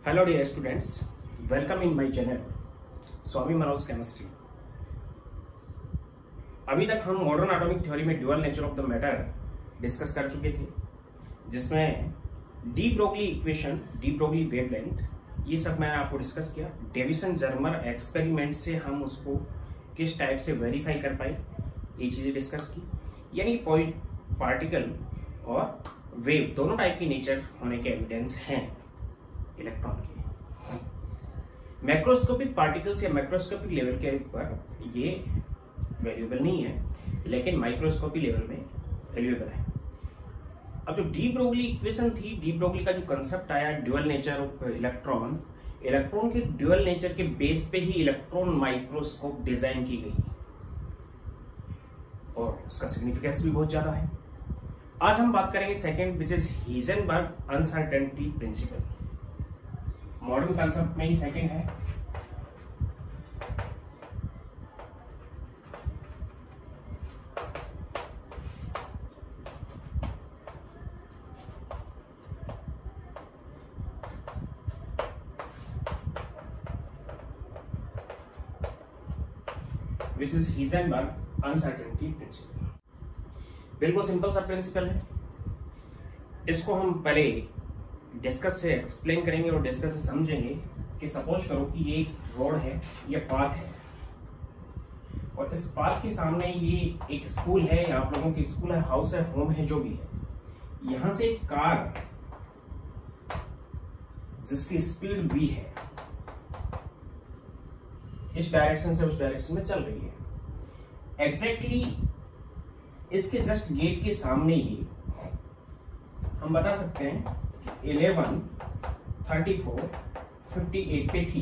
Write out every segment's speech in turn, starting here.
Hello dear students, welcome in my channel Swami Manoj chemistry. अभी तक हम मॉडर्न एटॉमिक थ्योरी में dual nature of the matter discuss कर चुके थे, जिसमें de Broglie equation, de Broglie wavelength, ये सब मैंने आपको डिस्कस किया। डेविसन जर्मर एक्सपेरिमेंट से हम उसको किस टाइप से वेरीफाई कर पाए, ये चीजें डिस्कस की। यानी पार्टिकल और वेव दोनों टाइप की नेचर होने के एविडेंस हैं इलेक्ट्रॉन के। मैक्रोस्कोपिक पार्टिकल्स या मैक्रोस्कोपिक लेवल के ऊपर ये वैल्यूएबल नहीं है, लेकिन माइक्रोस्कोपिक लेवल में वैल्यूएबल है। अब जो डी ब्रोगली इक्वेशन थी, डी ब्रोगली का जो कंसेप्ट आया dual nature of electron, electron के ड्यूअल नेचर के बेस पे ही इलेक्ट्रॉन माइक्रोस्कोप डिजाइन की गई और उसका सिग्निफिकेंस भी बहुत ज्यादा है। आज हम बात करेंगे second, which is Heisenberg uncertainty principle. Modern concept में ही सेकंड है। Which is Heisenberg uncertainty principle. बिल्कुल सिंपल सा प्रिंसिपल है। इसको हम पहले डिस्कस से एक्सप्लेन करेंगे और डिस्कस से समझेंगे कि सपोज करो कि ये एक रोड है, ये पाथ है, और इस पाथ के सामने ये एक स्कूल है, या आप लोगों की स्कूल है, हाउस है, होम है, जो भी है। यहां से एक कार जिसकी स्पीड v है, इस डायरेक्शन से उस डायरेक्शन में चल रही है। एग्जैक्टली इसके जस्ट गेट के सामने ही हम बता सकते हैं 11, 34, 58 पे थी।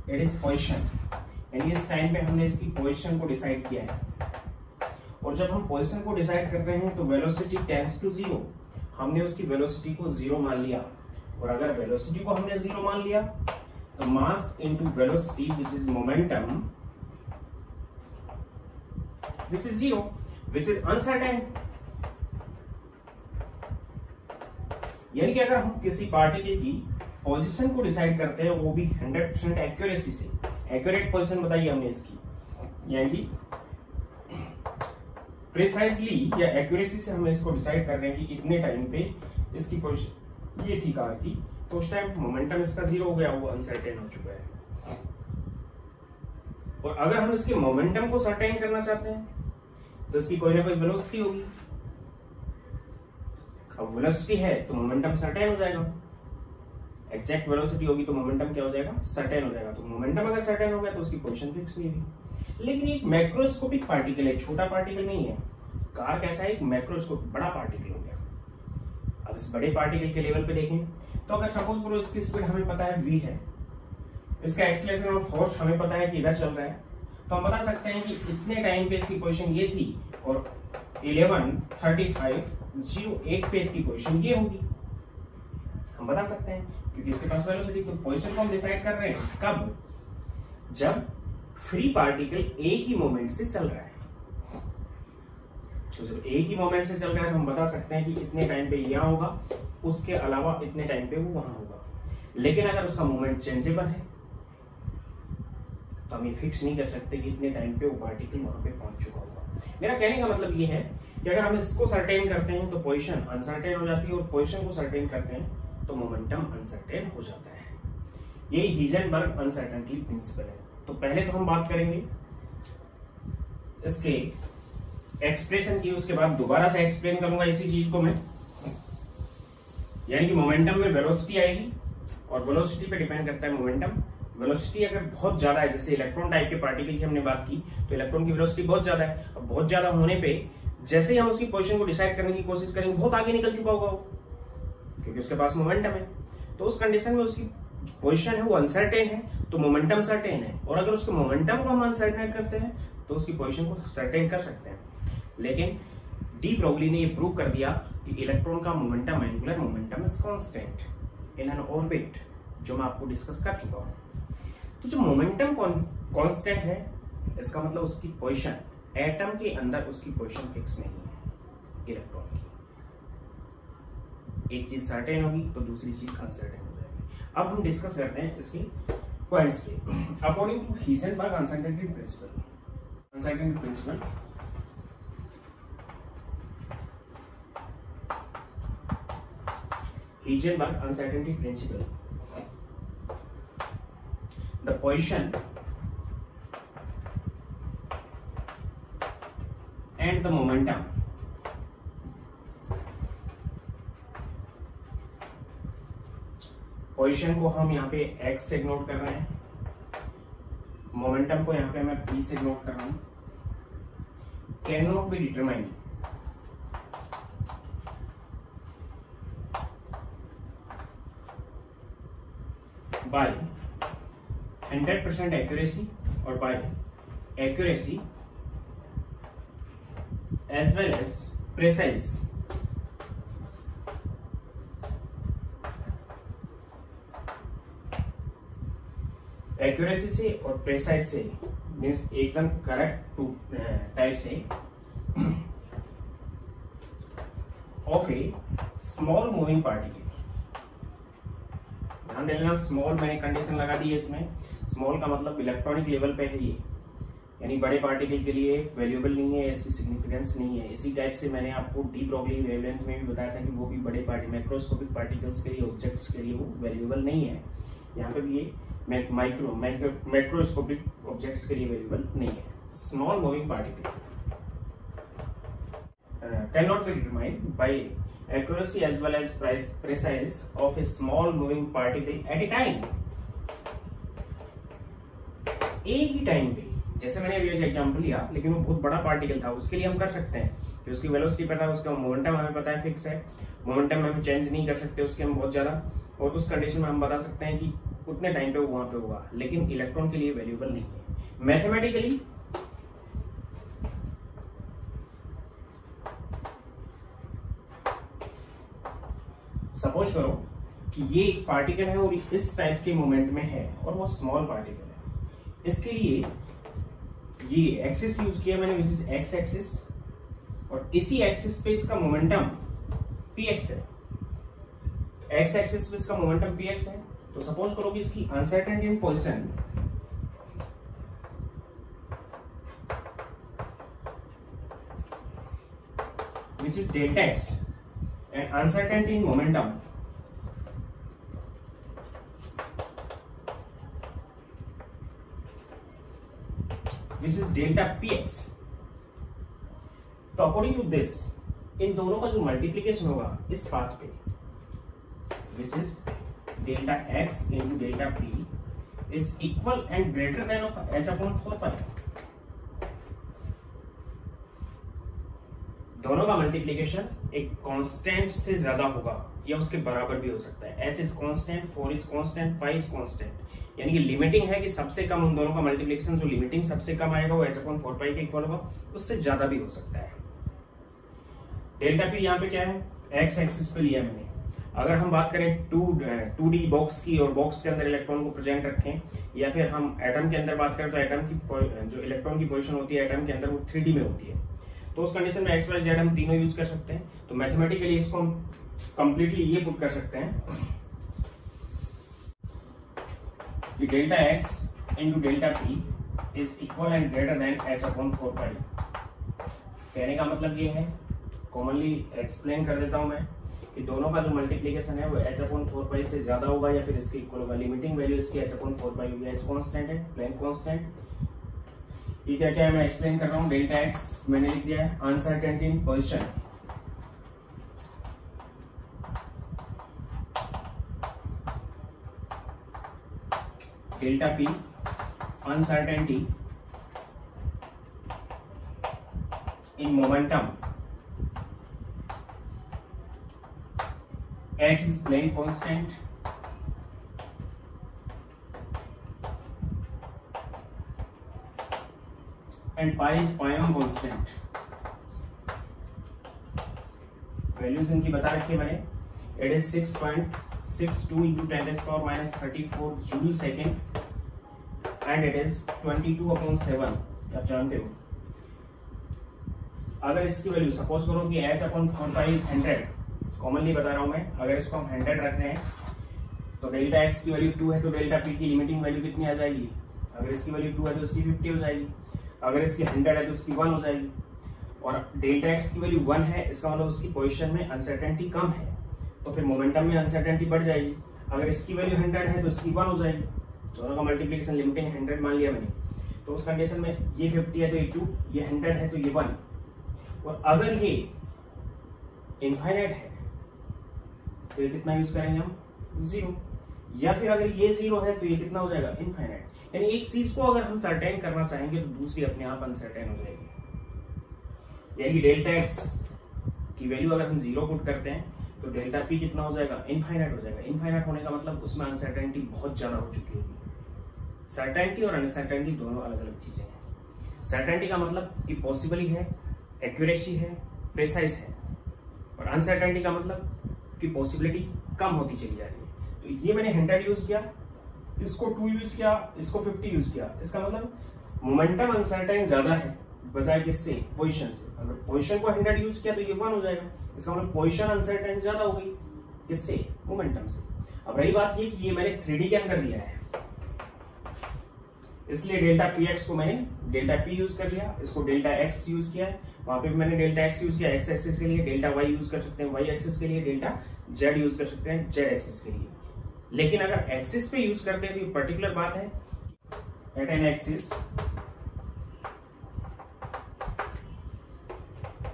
इट इज पोजीशन, यानी इस टाइम पे हमने इसकी पोजीशन को डिसाइड किया है। और जब हम पोजीशन को डिसाइड कर रहे हैं तो वेलोसिटी टेंड्स टू 0, हमने उसकी वेलोसिटी को 0 मान लिया। और अगर वेलोसिटी को हमने 0 मान लिया तो मास into velocity which is momentum which is 0, which is uncertain. यानी कि अगर हम किसी पार्टिकल की पोजीशन को डिसाइड करते हैं, वो भी 100% एक्यूरेसी से, एक्यूरेट पोजीशन बताइए हमने इसकी, यानी कि प्रिसाइजली या एक्यूरेसी से हमें इसको डिसाइड कर रहे हैं कि इतने टाइम पे इसकी पोजीशन ये थी कार की, तो उस टाइम मोमेंटम इसका 0 हो गया, वो अनसर्टेन हो चुका है। और अगर हम इसके मोमेंटम को सर्टेन करना चाहते हैं तो इसकी कोई ना कोई वेलोसिटी होगी। अब वेलोसिटी है तो मोमेंटम सर्टेन हो जाएगा। एग्जैक्ट वेलोसिटी होगी तो मोमेंटम क्या हो जाएगा, सर्टेन हो जाएगा। तो मोमेंटम अगर सर्टेन हो गया तो उसकी पोजीशन फिक्स नहीं होगी। लेकिन एक मैक्रोस्कोपिक पार्टिकल है, छोटा पार्टिकल नहीं है। कार कैसा है, एक मैक्रोस्कोप, बड़ा पार्टिकल हो गया। अब इस बड़े पार्टिकल के लेवल पे देखें तो अगर सपोज करो इसकी स्पीड हमें पता है v है, इसका एक्सीलरेशन और फोर्स हमें पता है कि इधर चल रहा है, तो हम बता सकते हैं कि इतने टाइम पे इसकी पोजीशन ये थी और 11, 35, 08 पे इसकी पोजीशन ये होगी। हम बता सकते हैं क्योंकि इसके पास वेलोसिटी। तो पोजीशन को हम डिसाइड कर रहे हैं कब, जब फ्री पार्टिकल एक ही मोमेंट से चल रहा है। तो जब एक ही मोमेंट से चल रहा है तो हम बता सकते हैं कि इतने टाइम पे यहां होगा, उसके अलावा इतने टाइम पे वो वहां होगा। लेकिन अगर उसका मोमेंट चेंजेबल है तो हम ये फिक्स नहीं कर सकते कि इतने टाइम पे वो पार्टिकल वहां पे पहुंच चुका होगा। मेरा कहने का मतलब ये है कि अगर हम इसको सर्टेन करते हैं तो पोजीशन अनसर्टेन हो जाती है, और पोजीशन को सर्टेन करते हैं तो मोमेंटम अनसर्टेन हो जाता है। यही हीजनबर्ग अनसर्टेनिटी प्रिंसिपल है। तो पहले तो हम बात करेंगे इसके एक्सप्रेशन की, उसके बाद दोबारा से एक्सप्लेन करूंगा इसी चीज को मैं। यानी कि मोमेंटम में वेलोसिटी आएगी और वेलोसिटी पे डिपेंड करता है मोमेंटम। वेलोसिटी अगर बहुत ज्यादा है, जैसे इलेक्ट्रॉन टाइप के पार्टिकल की हमने बात की, तो इलेक्ट्रॉन की वेलोसिटी बहुत ज्यादा है। अब बहुत ज्यादा होने पे जैसे ही हम उसकी पोजीशन को डिसाइड करने की कोशिश करेंगे, बहुत आगे निकल चुका होगा वो, क्योंकि उसके पास मोमेंटम है। तो उस कंडीशन में उसकी पोजीशन है वो अनसर्टेन है, तो मोमेंटम सर्टेन है। और अगर उसके मोमेंटम को हम अनसर्टेन करते हैं तो उसकी पोजीशन को सर्टेन कर सकते हैं। लेकिन डी ब्रोगली ने ये प्रूव कर दिया कि इलेक्ट्रॉन का momentum, angular momentum is constant in an orbit, जो मैं आपको डिस्कस कर चुका हूं। तो जो मोमेंटम कांस्टेंट है, इसका मतलब उसकी पोजीशन, एटम के अंदर उसकी पोजीशन फिक्स नहीं है इलेक्ट्रॉन की। एक चीज सर्टेन होगी तो दूसरी चीज अनसर्टेन हो जाएगी। अब हम डिस्कस करते हैं इसके पॉइंट्स पे। According to Heisenberg uncertainty principle, uncertainty principle Heisenberg uncertainty principle, the position and the momentum position को हम यहाँ पे x से नोट कर रहे हैं, मोमेंटम को यहाँ पे मैं p से नोट कर रहा हूं, can not be determined by 100% accuracy or by accuracy as well as precise accuracy से और precise से मीन्स एकदम करेक्ट टाइप से of A small moving particle. ध्यान देना, स्मॉल मैंने कंडीशन लगा दी है इसमें। स्मॉल का मतलब इलेक्ट्रॉनिक लेवल पे है ये, यानी बड़े पार्टिकल के लिए वैल्यूएबल नहीं है, इसकी सिग्निफिकेंस नहीं है। इसी टाइप से मैंने आपको डी ब्रोगली वेवलेंथ में भी बताया था कि वो भी बड़े मैक्रोस्कोपिक पार्टिकल्स के लिए, ऑब्जेक्ट्स के लिए वो वैल्यूएबल नहीं है। यहाँ पे भी ये मैक्रोस्कोपिक ऑब्जेक्ट्स के लिए वैल्यूएबल नहीं है। Small moving particle can not be determined by accuracy as well as precise of a small moving particle at a time। एक ही टाइम पे, जैसे मैंने अभी एक एग्जांपल लिया, लेकिन वो बहुत बड़ा पार्टिकल था, उसके लिए हम कर सकते हैं कि उसकी वेलोसिटी पता है, उसका मोमेंटम हमें पता है, फिक्स है, मोमेंटम हम चेंज नहीं कर सकते उसके हम बहुत ज्यादा, और उस कंडीशन में हम बता सकते हैं कि उतने टाइम पे वो वहां पे होगा, लेकिन इलेक्ट्रॉन के लिए वैल्यूएबल नहीं है। मैथमेटिकली सपोज करो कि ये एक पार्टिकल है और इस टाइप के मोमेंट में है और वो स्मॉल पार्टिकल है। इसके लिए ये एक्सिस यूज किया मैंने, विच इज एक्स एक्सिस, और इसी एक्सिस पे इसका मोमेंटम px है। एक्स एक्सिस पे इसका मोमेंटम px है। तो सपोज करो कि इसकी uncertainty in position which is delta x and uncertainty in momentum which is delta px। तो अकॉर्डिंग टू दिस इन दोनों का जो मल्टीप्लीकेशन होगा इस पाथ पे which is delta x into delta p is equal and greater than of h upon 4 pi। दोनों का multiplication एक कांस्टेंट से ज्यादा होगा या उसके बराबर भी हो सकता है। h is constant, 4 is constant, pi is constant, यानी कि लिमिटिंग है कि सबसे कम उन दोनों का मल्टीप्लीकेशन जो लिमिटिंग सबसे कम आएगा वो h/4 पाई के इक्वल होगा, उससे ज्यादा भी हो सकता है। डेल्टा पी यहाँ पे क्या है, x एक्सिस पे लिया मैंने। अगर हम बात करें 2D बॉक्स की और बॉक्स के अंदर इलेक्ट्रॉन को प्रेजेंट रखें, या फिर हम एटम के अंदर बात करें तो एटम की जो इलेक्ट्रॉन की पोजीशन होती है एटम के अंदर वो 3D में होती है, तो उस कंडीशन में एक्स वाई जेड हम तीनों यूज कर सकते हैं। तो मैथमेटिकली इसको हम कंप्लीटली ये पुट कर सकते हैं कि delta X into delta P is equal and greater then h/4 पाई। कहने का मतलब ये है, कॉमनली एक्सप्लेन कर देता हूं मैं, कि दोनों का जो मल्टीप्लीकेशन है वो h/4 पाई से ज्यादा होगा या फिर इसके इक्वल होगा। लिमिटिंग वैल्यू इसकी h/4 पाई होगी। h कांस्टेंट है, प्लैंक कांस्टेंट। ये क्या क्या है मैं एक्सप्लेन कर रहा हूं। डेल्टा एक्स मैंने लिख दिया है, uncertainty in position, delta P uncertainty in momentum, x is Planck constant, and pi is Pion constant। Values इनकी बता रखी है मैंने। It is 6.62 into 10⁻⁻34 joule second and it is 22/7। आप जानते हो, अगर इसकी वैल्यू सपोज करो कि h/4 पाई इज 100, कॉमनली बता रहा हूं मैं, अगर इसको हम 100 रख रहे हैं तो डेल्टा एक्स की वैल्यू 2 है तो डेल्टा पी की लिमिटिंग वैल्यू कितनी आ जाएगी? अगर इसकी वैल्यू 2 है तो इसकी 50 हो जाएगी, अगर इसकी 100 है तो इसकी 1 हो जाएगी। और डेल्टा एक्स की वैल्यू 1 है, इसका मतलब उसकी पोजीशन में अनसर्टेनिटी कम है, तो फिर मोमेंटम में अनसर्टेनिटी बढ़ जाएगी। अगर इसकी वैल्यू 100 है तो इसकी 1 हो जाएगी। दोनों का मल्टीप्लिकेशन लिमिटिंग 100 मान लिया मैंने, तो उस कंडीशन में ये 50 है तो ये 2, ये 100 है तो ये 1। और अगर ये इनफाइनाइट है तो ये कितना यूज करेंगे हम? 0। या फिर अगर ये 0 है तो ये कितना हो जाएगा? इनफाइनाइट। यानी एक चीज को अगर हम सर्टेन करना चाहेंगे तो दूसरी अपने आप अनसर्टेन हो जाएगी। यानी डेल्टा एक्स की वैल्यू अगर हम 0 पुट करते हैं तो डेल्टा पी कितना हो जाएगा? इनफाइनाइट हो जाएगा। इनफाइनाइट होने का मतलब उसमें अनसर्टेनिटी बहुत ज्यादा हो चुकी होगी। सर्टेनिटी और अनसर्टेनिटी दोनों अलग अलग चीजें हैं। सर्टेनिटी का मतलब कि पॉसिबल है, एक्यूरेसी है, प्रेसाइज है, और अनसर्टेनिटी का मतलब कि पॉसिबिलिटी कम होती चली जा रही है। तो ये मैंने 100 यूज किया, इसको 2 यूज किया, इसको 50 यूज किया। इसका मतलब मोमेंटम अनसर्टेन ज्यादा है बजाय किससे? पोजीशन से। अगर पोजीशन को 100 यूज किया तो ये 1 हो जाएगा। इसका मतलब पोजीशन अनसर्टेन ज्यादा हो गई, किससे? मोमेंटम से। अब रही बात ये कि ये मैंने 3D के अंदर दिया है, इसलिए डेल्टा पी एक्स को मैंने डेल्टा पी यूज कर लिया, इसको डेल्टा एक्स यूज किया है। वहां पे भी मैंने डेल्टा एक्स यूज किया एक्स एक्सिस के लिए, डेल्टा वाई यूज कर सकते हैं वाई एक्सिस के लिए, डेल्टा जेड यूज कर सकते हैं जेड एक्सिस के लिए। लेकिन अगर एक्सिस पे यूज करते हैं तो ये पर्टिकुलर बात है, at an axis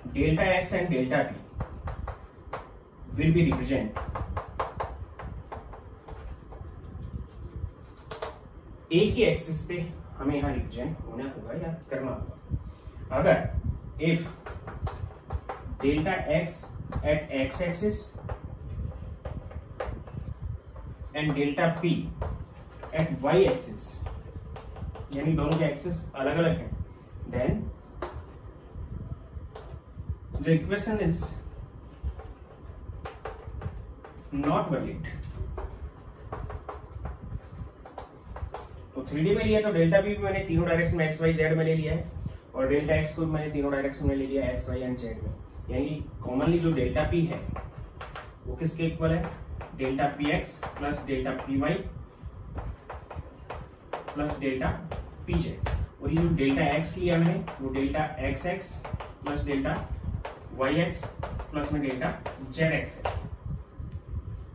delta X and delta P will be represent एक ही एक्सिस पे हमें यहां रिप्रेजेंट होना होगा या करना होगा। अगर if delta X at X axis and delta P at Y axis, यानी दोनों के एक्सिस अलग अलग हैं, then the equation is not valid. तो 3D में लिया तो डेल्टा पी भी मैंने तीनों डायरेक्शन में एक्स वाई जेड में ले लिया है, और डेल्टा एक्स को भी मैंने तीनों डायरेक्शन में ले लिया है एक्स वाई एंड जेड में। यानी कॉमनली जो डेल्टा पी है वो किसके इक्वल है? Delta P X plus delta P Y plus delta P Z. और ये जो डेल्टा एक्स लिया मैंने वो delta X X plus delta Y X plus में डेल्टा जेड एक्स है,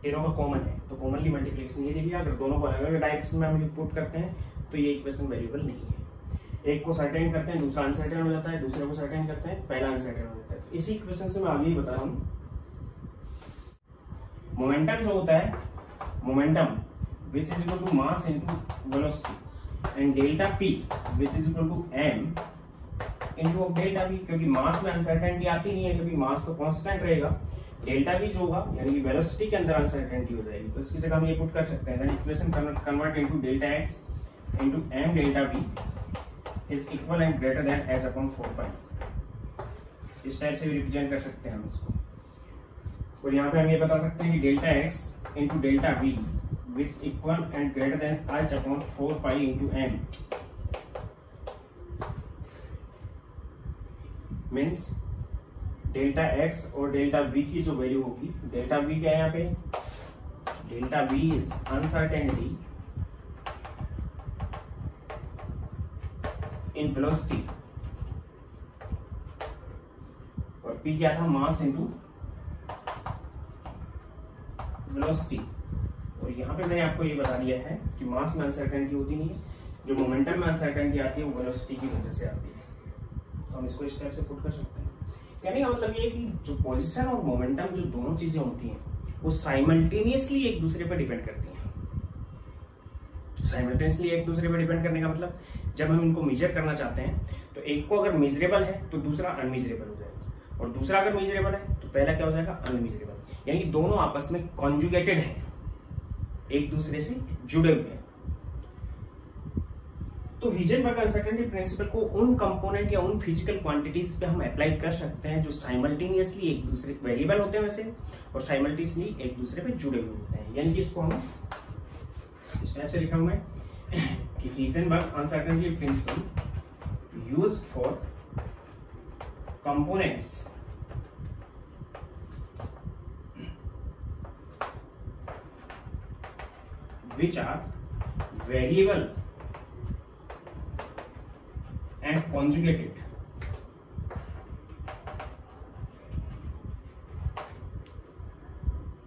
तीनों का कॉमन है। तो कॉमनली मल्टीप्लिकेशन ये देखिए, अगर दोनों को अलग अलग डायरेक्शन में हम पुट करते हैं तो ये इक्वेशन वेरिएबल नहीं है। एक को सर्टेन करते हैं दूसरा अनसर्टेन हो जाता है, दूसरे को सर्टेन करते हैं पहला अनसर्टेन हो जाता है। इसी इक्वेशन से मैं आगे ही बता रहा हूं। मोमेंटम जो होता है, momentum which is equal to mass into velocity and delta P which is equal to M into delta P, क्योंकि मास में अनसर्टेनिटी आती नहीं है, क्योंकि मास तो कांस्टेंट रहेगा। डेल्टा भी जो होगा यानी कि वेलोसिटी के अंदर अनसर्टेनिटी हो जाएगी, तो इसकी जगह हम ये पुट कर सकते हैं, then equation convert into delta X into M delta B is equal and greater than H upon 4 pi. इस टाइप से भी रिप्रेजेंट कर सकते हैं हम इसको। और यहाँ पे हम ये बता सकते हैं कि delta X into delta B which equal and greater than H upon 4 pi into M means delta X और डेल्टा वी की जो वैल्यू होगी, डेल्टा वी क्या है यहाँ पे? Delta V is uncertainty in velocity, और पी क्या था? मास इनटू वेलोसिटी। और यहाँ पे मैंने आपको ये बता दिया है कि मास में अनसर्टेनिटी होती नहीं है, जो मोमेंटम में अनसर्टेनिटी आती है वो वेलोसिटी की वजह से आती है। तो हम इसको इस टाइप से पुट कर सकते हैं। कहने का मतलब ये कि जो पोजीशन और मोमेंटम जो दोनों चीजें होती हैं वो साइमल्टेनियसली एक दूसरे पर डिपेंड करती हैं। साइमल्टेनियसली एक दूसरे पर डिपेंड करने का मतलब जब हम इनको मेजर करना चाहते हैं तो एक को अगर मेजरेबल है तो दूसरा अनमेजरेबल हो जाएगा, और दूसरा अगर मेजरेबल है तो पहला क्या हो जाएगा? अनमेजरेबल। यानी कि दोनों आपस में कॉन्जुगेटेड है, एक दूसरे से जुड़े हुए हैं। तो हीजनबर्ग अनसर्टेनिटी प्रिंसिपल को उन कंपोनेंट या उन फिजिकल क्वांटिटीज पे हम अप्लाई कर सकते हैं जो साइमल्टेनियसली एक दूसरे वेरिएबल होते हैं वैसे, और साइमल्टेनियसली एक दूसरे पे जुड़े हुए होते हैं। यानी कि इसको हम इस टाइप से लिखा हुआ है कि Heisenberg uncertainty principle used for components which are variable and conjugated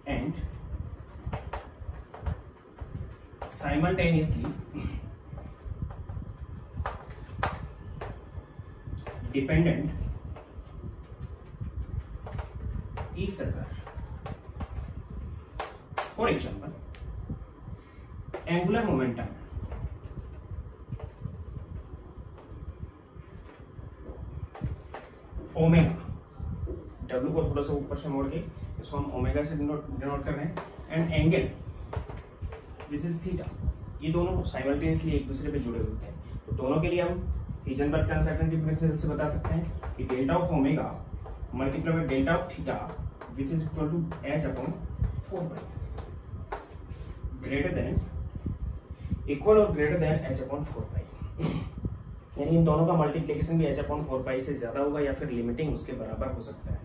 and simultaneously dependent each other. For example, angular momentum omega, W को थोड़ा सा ऊपर से मोड़ के इसको हम ओमेगा से डिनोट कर रहे हैं, and angle this is theta, ये दोनों साइमल्टेनियसली एक दूसरे पे जुड़े होते हैं। तो दोनों के लिए हम हीजनबर्ग का अनसर्टेनिटी प्रिंसिपल से बता सकते हैं कि delta of omega multiply by delta of theta which is equal to h upon 4 greater than equal और ग्रेटर देन h अपॉन 4 यानी इन दोनों का मल्टीप्लिकेशन भी h अपॉन 4 से ज्यादा होगा या फिर लिमिटिंग उसके बराबर हो सकता है।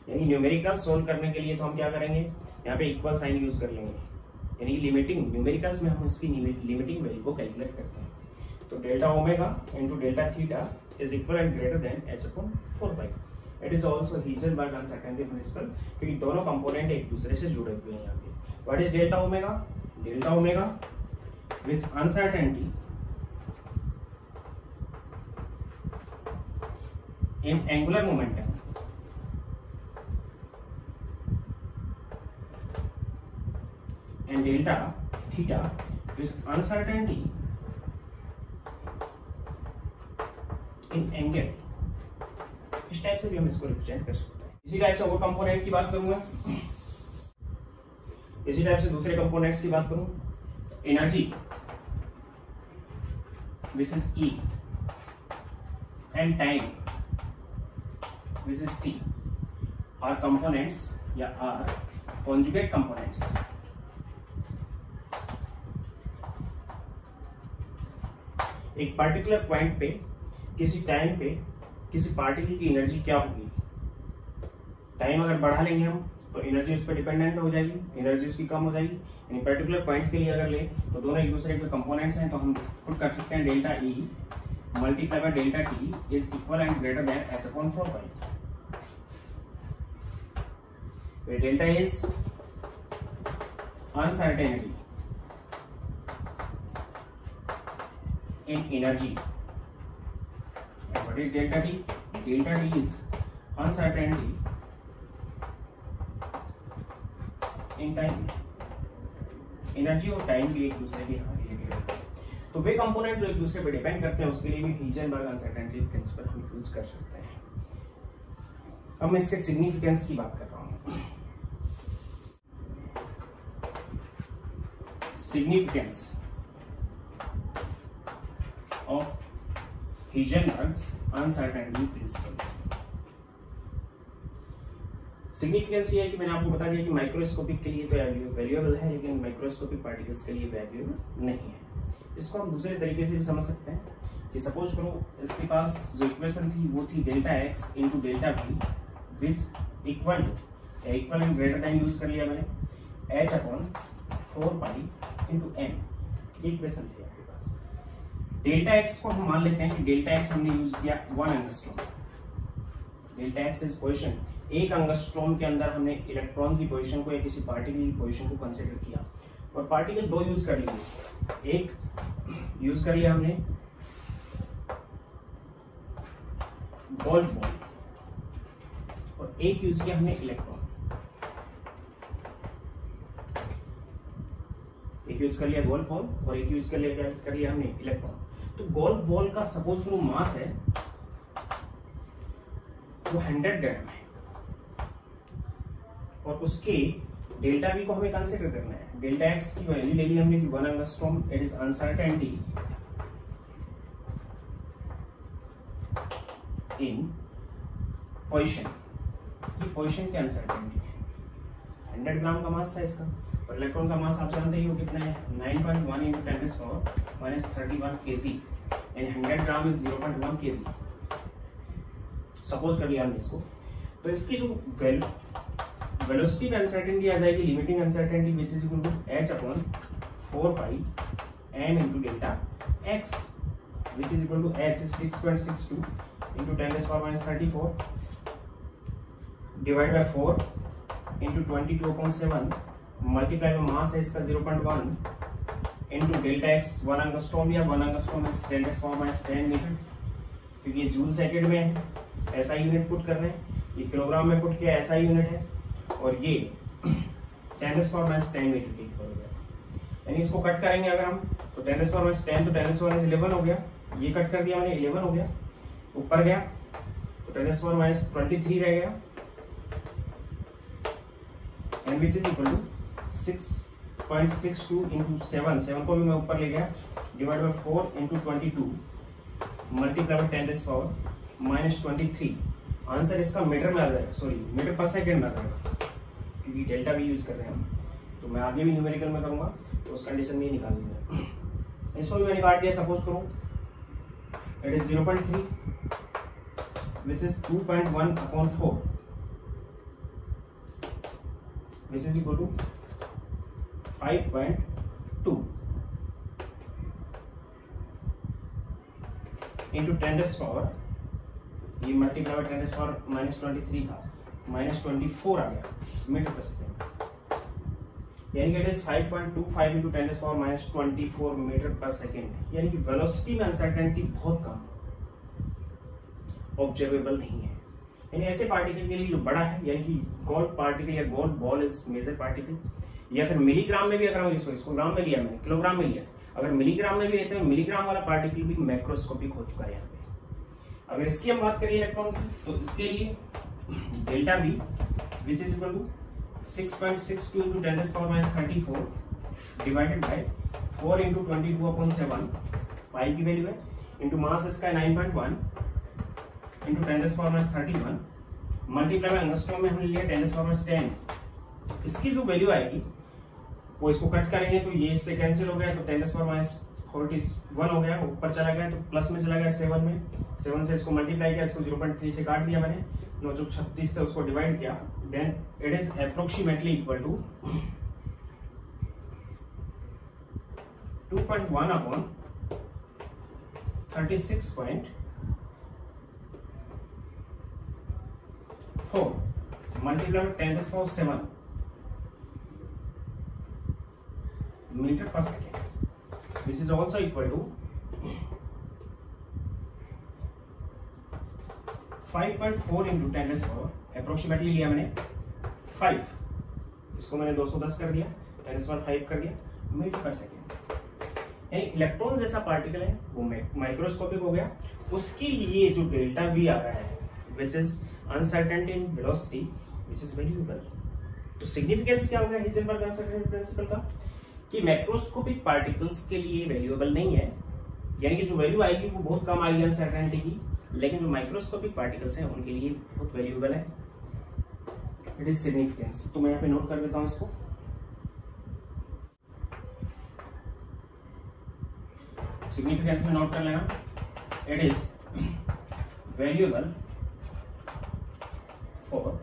यानी न्यूमेरिकल सोल्व करने के लिए तो हम क्या करेंगे, यहाँ पे इक्वल साइन यूज कर लेंगे, यानी लिमिटिंग न्यूमेरिकल्स में हम इसकी लिमिटिंग वैल्यू को कैलकुलेट करते हैं। तो delta omega into delta theta is equal and greater than h upon 4 it is also Heisenberg uncertainty principle, क्योंकि दोनों कंपोनेंट एक दूसरे से जुड़े हुए हैं। यहाँ पे what is delta omega? Delta omega which uncertainty in angular momentum and delta theta is uncertainty in angle। इस टाइप से भी हम इसको रिप्रेजेंट कर सकते हैं। इसी टाइप से और कंपोनेंट की बात करूंगा, इसी टाइप से दूसरे कंपोनेंट्स की बात करूं, energy which is E and time which is T are components या are conjugate components। एक पर्टिकुलर पॉइंट पे किसी टाइम पे किसी पार्टिकल की एनर्जी क्या होगी, टाइम अगर बढ़ा लेंगे हम तो एनर्जी उस पर डिपेंडेंट हो जाएगी, एनर्जी उसकी कम हो जाएगी। यानी पर्टिकुलर पॉइंट के लिए अगर ले तो दोनों एक दूसरे के कंपोनेंट्स हैं, तो हम खुद कर सकते हैं delta E multiply by delta T is equal and greater than h upon 4 where delta is uncertainty in energy and what is delta T? Delta T is uncertainty in time। Energy और time भी एक दूसरे के यहाँ related है, तो वे component जो एक दूसरे पे डिपेंड करते हैं उसके लिए भी हीजनबर्ग अनसर्टेनिटी प्रिंसिपल हम यूज कर सकते हैं। अब मैं इसके सिग्निफिकेंस की बात कर रहा हूँ। Significance of Heisenberg's uncertainty principle। Significance ये है कि मैंने आपको बता दिया कि माइक्रोस्कोपिक के लिए तो वैल्यूएबल है, लेकिन माइक्रोस्कोपिक पार्टिकल्स के लिए वैल्यूएबल नहीं है। इसको हम दूसरे तरीके से भी समझ सकते हैं कि सपोज करो इसके पास जो इक्वेशन थी वो थी delta X into delta V which equal and greater than use कर लिया मैंने h upon 4 pi into M, ये इक्वेशन थी आपके पास। डेल्टा एक्स को हम मान लेते हैं कि डेल्टा एक्स हमने यूज किया 1 angstrom. Delta X is position, एक एंगस्ट्रॉम के अंदर हमने इलेक्ट्रॉन की पोजीशन को या किसी पार्टिकल की पोजीशन को कंसीडर किया, और पार्टिकल दो यूज कर लिए, एक यूज कर लिया हमने गोल्ड बॉल और एक यूज किया हमने इलेक्ट्रॉन। एक यूज कर लिया गोल्ड बॉल और एक यूज कर लिया हमने इलेक्ट्रॉन। तो गोल्ड बॉल का सपोज करो मास है वो 100 ग्राम है और उसके डेल्टा वी को हमें कंसीडर करना है। डेल्टा एक्स की वैल्यू ले ली हमने कि 1 angstrom, it is uncertainty in position, ये पोजीशन की अनसर्टेनिटी है। 100 ग्राम का मास था इसका, और इलेक्ट्रॉन का मास आप जानते ही हो कितना है, 9.1 into 10⁻⁻31 kg and 100 gram is 0.1 kg। Suppose कर लिया हमने इसको, तो इसकी जो वेलोसिटी में अनसर्टेनिटी आ जाएगी limiting uncertainty which is equal to h upon 4 pi m into delta x, which is equal to x is 6.62 into 10 raised power minus 34 divided by 4 into 22/7 multiply by mass है इसका 0.1 into delta x 1 angstrom या 1 angstrom is 10 raised power minus 10 metre, क्योंकि ये joule second में है, ऐसा unit put कर रहे हैं, ये किलोग्राम में पुट किया ऐसा यूनिट है, और ये 10 raised power minus 10 मीटर के इक्वल हो गया। यानी इसको कट करेंगे अगर हम तो 10 raised power minus 10 तो 10 raised power minus 11 हो गया, ये कट कर दिया मैंने 11 हो गया, ऊपर गया तो 10 raised power minus 23 रह गया, and which is equal to 6.62 into 7 को भी मैं ऊपर ले गया divide by 4 into 22 multiply by 10 raised power minus 23। Answer इसका मीटर में आ जाएगा, सॉरी मीटर पर सेकेंड में आ जाएगा, क्योंकि डेल्टा भी यूज कर रहे हैं हम, तो मैं आगे भी न्यूमेरिकल में करूंगा तो उस कंडीशन में ही निकाल दूंगा। इसको भी मैंने काट दिया, सपोज करो it is 0.3 which is 2.1/4 which is equal to 5.2 into 10 raised power, ये multiply by 10 raised power minus 23 था, minus 24 आ गया मीटर पर सेकेंड, यानी कि it is 5.25 into 10 raised power minus 24 metre पर सेकेंड। यानी कि वेलोसिटी में अनसर्टेनिटी बहुत कम, ऑब्जर्वेबल नहीं है। यानी ऐसे पार्टिकल के लिए जो बड़ा है, यानी कि गोल्ड पार्टिकल या gold ball is major particle, या फिर मिलीग्राम में भी अगर हम इसको ग्राम में लिया, मैंने किलोग्राम में लिया, अगर मिलीग्राम में भी लेते हैं, मिलीग्राम वाला पार्टिकल भी मैक्रोस्कोपिक हो चुका है यहाँ पे। अगर इसकी हम बात करें इलेक्ट्रॉन की, तो इसके लिए delta B which is equal to 6.62 into 10 raised power minus 34 divided by 4 into 22/7 pi की वैल्यू है, इंटू मास इसका 9.1 into 10 raised power minus 31 multiply by angstrom में हमने लिया 10 raised power minus 10। इसकी जो वैल्यू आएगी वो इसको कट करेंगे तो ये इससे कैंसिल हो गया, तो 10 raised power minus 41 हो गया, ऊपर चला गया तो प्लस में चला गया 7 में, 7 से इसको मल्टीप्लाई किया, इसको 0.3 से काट दिया मैंने, 936 से उसको डिवाइड किया, then it is approximately equal to 2.1/36.4 multiply by 10 raised power 7 metre पर second, which is also equal to 5.4 into 10 raised power approximately लिया मैंने 5, इसको मैंने 210 कर दिया, 10 raised power 5 कर दिया मीटर पर सेकेंड। यानी इलेक्ट्रॉन जैसा पार्टिकल है वो माइक्रोस्कोपिक हो गया, उसके लिए जो डेल्टा वी आ रहा है which is uncertainty in velocity which is variable। तो सिग्निफिकेंस क्या हो गया हिजेनबर्ग अनसर्टेनिटी प्रिंसिपल का, कि मैक्रोस्कोपिक पार्टिकल्स के लिए वैल्यूएबल नहीं है, यानी कि जो वैल्यू आएगी वो बहुत कम आएगी अनसर्टेनिटी की, लेकिन जो माइक्रोस्कोपिक पार्टिकल्स हैं उनके लिए बहुत वैल्यूएबल है। इट इज सिग्निफिकेंस, तो मैं यहाँ पे नोट कर देता हूँ इसको। सिग्निफिकेंस में नोट कर लेना, it is valuable for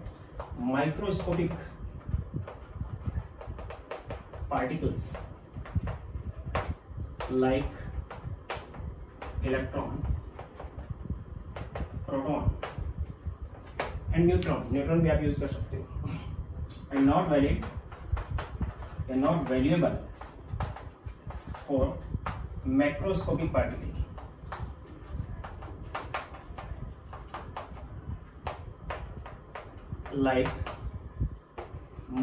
microscopic particles like electron, proton and neutron भी आप यूज कर सकते हो, and not valid and not valuable for macroscopic particle like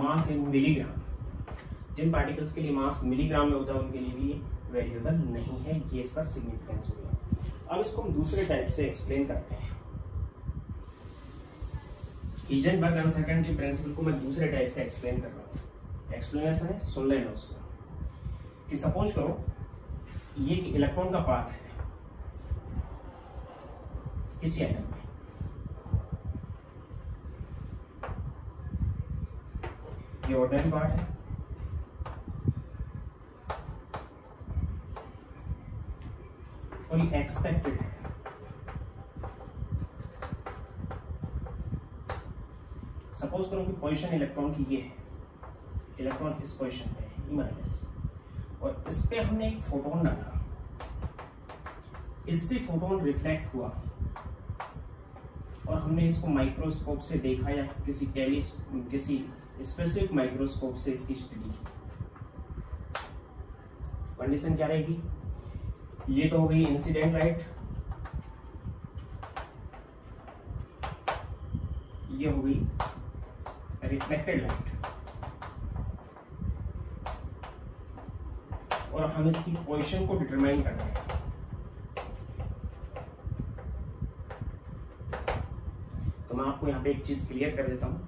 mass in milligram। जिन पार्टिकल्स के लिए मास मिलीग्राम में होता है उनके लिए भी वेरिएबल नहीं है, ये इसका सिग्निफिकेंस हो गया। अब इसको हम दूसरे टाइप से एक्सप्लेन करते हैं। हिजेनबर्ग अनसर्टेनिटी प्रिंसिपल को मैं दूसरे टाइप से एक्सप्लेन कर रहा हूँ। एक्सप्लेनेशन है, सुन लेना उसको, कि सपोज करो ये इलेक्ट्रॉन का पाथ है किसी एटम में, ये ऑर्डिनरी पार्ट है, और ये एक्सपेक्टेड है। सपोज करो कि पोजीशन इलेक्ट्रॉन की ये है, इलेक्ट्रॉन इस पोजीशन पे है E-, और इस पे हमने एक फोटोन डाला, इससे फोटोन रिफ्लेक्ट हुआ और हमने इसको माइक्रोस्कोप से देखा या किसी स्पेसिफिक माइक्रोस्कोप से इसकी स्टडी की। कंडीशन क्या रहेगी? ये तो हो गई इंसिडेंट लाइट, ये हो गई रिफ्लेक्टेड लाइट, और हम इसकी पोजीशन को डिटरमाइन कर रहे हैं। तो मैं आपको यहाँ पे एक चीज क्लियर कर देता हूं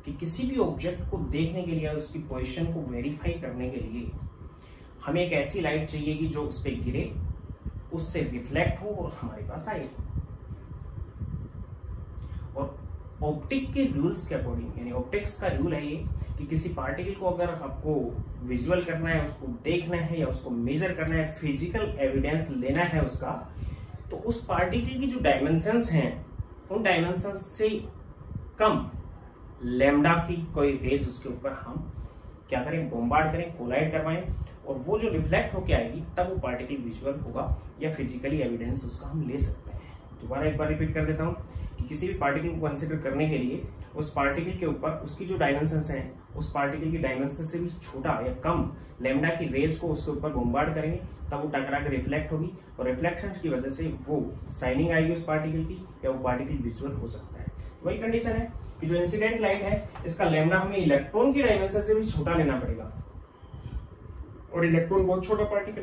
कि किसी भी ऑब्जेक्ट को देखने के लिए, उसकी पोजीशन को वेरीफाई करने के लिए हमें एक ऐसी लाइट चाहिए कि जो उस पर गिरे, उससे रिफ्लेक्ट हो और हमारे पास आए। और ऑप्टिक के रूल्स के अकॉर्डिंग, यानी ऑप्टिक्स का रूल है ये कि किसी पार्टिकल को अगर आपको विजुअल करना है, उसको देखना है या उसको मेजर करना है, फिजिकल एविडेंस लेना है उसका, तो उस पार्टिकल की जो डायमेंशंस हैं, उन डायमेंशंस से कम लैम्डा की कोई रेज उसके ऊपर हम क्या करें, बॉम्बार्ड करें, कोलाइड करवाएं, और वो जो रिफ्लेक्ट होके आएगी तब वो पार्टिकल विजुअल होगा या फिजिकली एविडेंस उसका हम ले सकते हैं। दोबारा एक बार रिपीट कर देता हूं कि किसी भी पार्टिकल को कंसीडर करने के लिए उस पार्टिकल के ऊपर उसकी जो डायमेंशंस हैं, उस पार्टिकल की डायमेंशन से भी छोटा या कम लैम्डा की रेज को उसके ऊपर बॉम्बार्ड करेंगे, तब वो टकरा कर रिफ्लेक्ट होगी, और रिफ्लेक्शन की वजह से वो शाइनिंग आएगी उस पार्टिकल की, या वो पार्टिकल विजुअल हो सकता है। वही कंडीशन है कि जो इंसिडेंट लाइट है, इसका लैम्डा हमें इलेक्ट्रॉन की डायमेंशन से भी छोटा लेना पड़ेगा, और इलेक्ट्रॉन बहुत छोटा पार्टिकल,